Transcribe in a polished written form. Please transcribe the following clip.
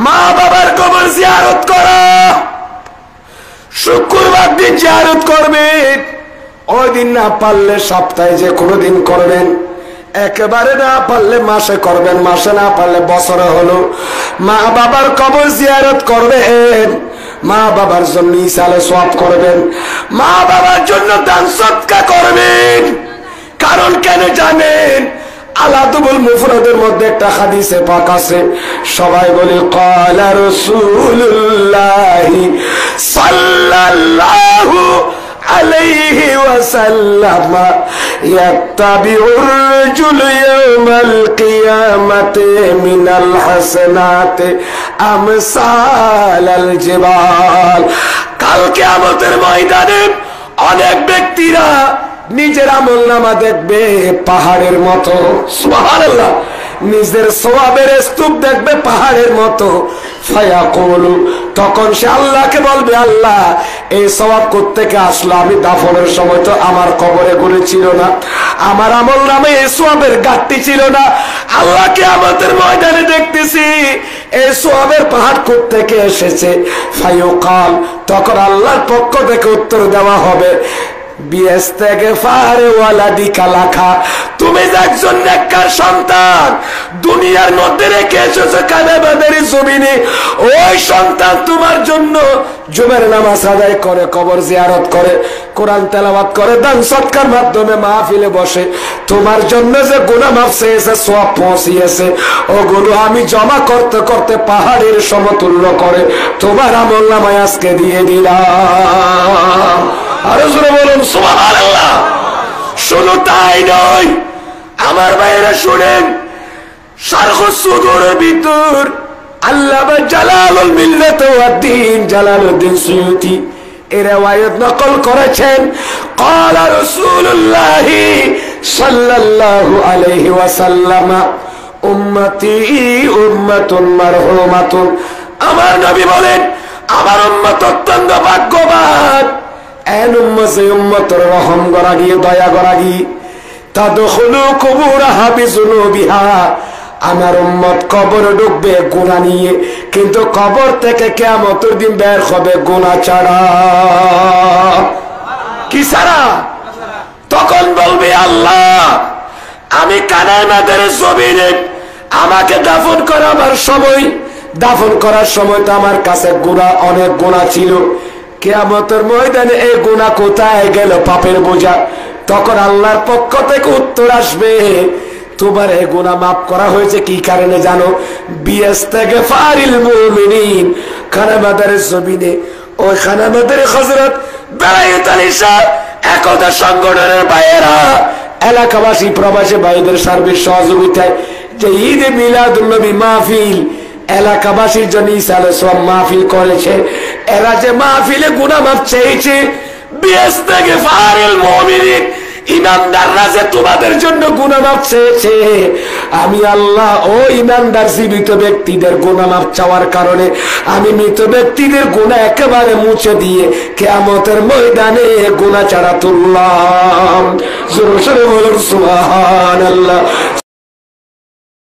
মা বাবার কবর জিয়ারত করো। শুক্রবার দিন জিয়ারত করবেন, ওই দিন না পারলে সপ্তাহে যে কোনো দিন করবেন, একেবারে না পারলে মাসে করবেন, মাসে না পারলে বছরে হলো মা বাবার কবর জিয়ারত করবেন। মা বাবার জন্য ইসালে সওয়াব করবেন, মা বাবার জন্য দান সদকা করবেন। কারণ কেন জানেন? আলাদুল মুফরাদের মধ্যে একটা হাদিসে পাক আছে, সবাই বলে ক্বালা রাসূলুল্লাহ সাল্লাল্লাহু আলাইহি ওয়াসাল্লাম ইয়াত্তাবিউর রাজুলু ইয়াওমাল কিয়ামাতি মিনাল হাসানাতি আমসালাল জিবাল। কাল কিয়ামতের ময়দানে অনেক ব্যক্তিরা নিজের আমলনামা দেখবে পাহাড়ের মতো, সুবহানাল্লাহ, নিজের সওয়াবের স্তূপ দেখবে পাহাড়ের মতো। ফায়াকুলু, তখন সে আল্লাহকে বলবে, আল্লাহ এই সওয়াব কোত্থেকে আসলো? আমি দাফনের সময় তো আমার কবরে গুলি ছিল না, আমার আমলনামায় এই সওয়াবের ঘাটতি ছিল না। আল্লাহকে আমাদের ময়দানে দেখতেছি এই সওয়াবের পাহাড় কোত্থেকে এসেছে? ফায়ুকাল, তখন আল্লাহর পক্ষ থেকে উত্তর দেওয়া হবে, তুমি একজন নেককার সন্তান দুনিয়ার মধ্যে রেখে এসেছো কাবাদের জমিনে, ওই সন্তান তোমার জন্য জুমার নামাজ আদায় করে, কবর জিয়ারত করে, কোরআন তেলাওয়াত করে, দান সদকার মাধ্যমে মাহফিলে বসে, তোমার জন্য যে গুনাহ মাফ চেয়েছে, সওয়াব পৌঁছিয়েছে, ওগুলো আমি জমা করতে করতে পাহাড়ের সমতুল্য করে তোমার আমলনামায় আজকে দিয়ে দিলাম। আরো জোরে বলুন সুবহানাল্লাহ। শুধু তাই নয় আমার ভাইরা, শুনেন, শারহুস সুদুরের ভিতর আল্লামা জালালুল মিল্লাত ওয়াদ দ্বীন জালালউদ্দিন সুয়ুতি এর riwayat নকল করেছেন, ক্বালা রাসূলুল্লাহ সাল্লাল্লাহু আলাইহি ওয়াসাল্লাম উম্মতি উম্মাতুন মারহুমাতুন। আমার নবী বলেন, আমার উম্মত অত্যন্ত ভাগ্যবান। এন উম্মতে উম্মতের রহম করা গিয়ে, দয়া করা গিয়ে, তাদখুলু কুবুরাহা বিযুনুবিহা, আমার উম্মত কবর ঢুকবে গুনাহ নিয়ে, কিন্তু কবর থেকে কিয়ামতের দিন বের হবে গুনাহ ছাড়া। কি ছাড়া? তখন বলবে, আল্লাহ আমি কানাইমাদের জমিনে আমাকে দাফন করার সময়, দাফন করার সময় তো আমার কাছে গুনাহ, অনেক গুনাহ ছিল, কিয়ামতের ময়দানে এই গুনাহ কোথায় গেল? পাপের বোঝা। তখন আল্লাহর পক্ষ থেকে উত্তর আসবে, তোমার এই গুনাহ মাফ করা হয়েছে কি কারণে জানো? বিইস্তিগফারিল মুমিনিন। খানাবাদের জমিনে ওই খানাবাদের হযরত বেলায়েত আলী শাহ একদা সংগঠনের ভাইয়েরা, এলাকাবাসী প্রবাসী ভাইদের সার্বিক সহযোগিতায় যে ঈদ মিলাদুন নবী মাহফিল এলাকাবাসীর জন্য ইসালে সব মাহফিল করেছে, এরা যে মাহফিলে গুনাহ মাফ চেয়েছে, বিইস্তিগফারিল মুমিনিন, ইমানদাররা যে তোমাদের জন্য গুনাহ মাফ চেয়েছে, আমি আল্লাহ ওই ইমানদার জীবিত ব্যক্তিদের গুনাহ মাফ চাওয়ার কারণে আমি মৃত ব্যক্তিদের গুনাহ একেবারে মুছে দিয়ে কিয়ামতের ময়দানে গুনাহ ছাড়া তুললাম। জোরে জোরে বলুন সুবহানাল্লাহ,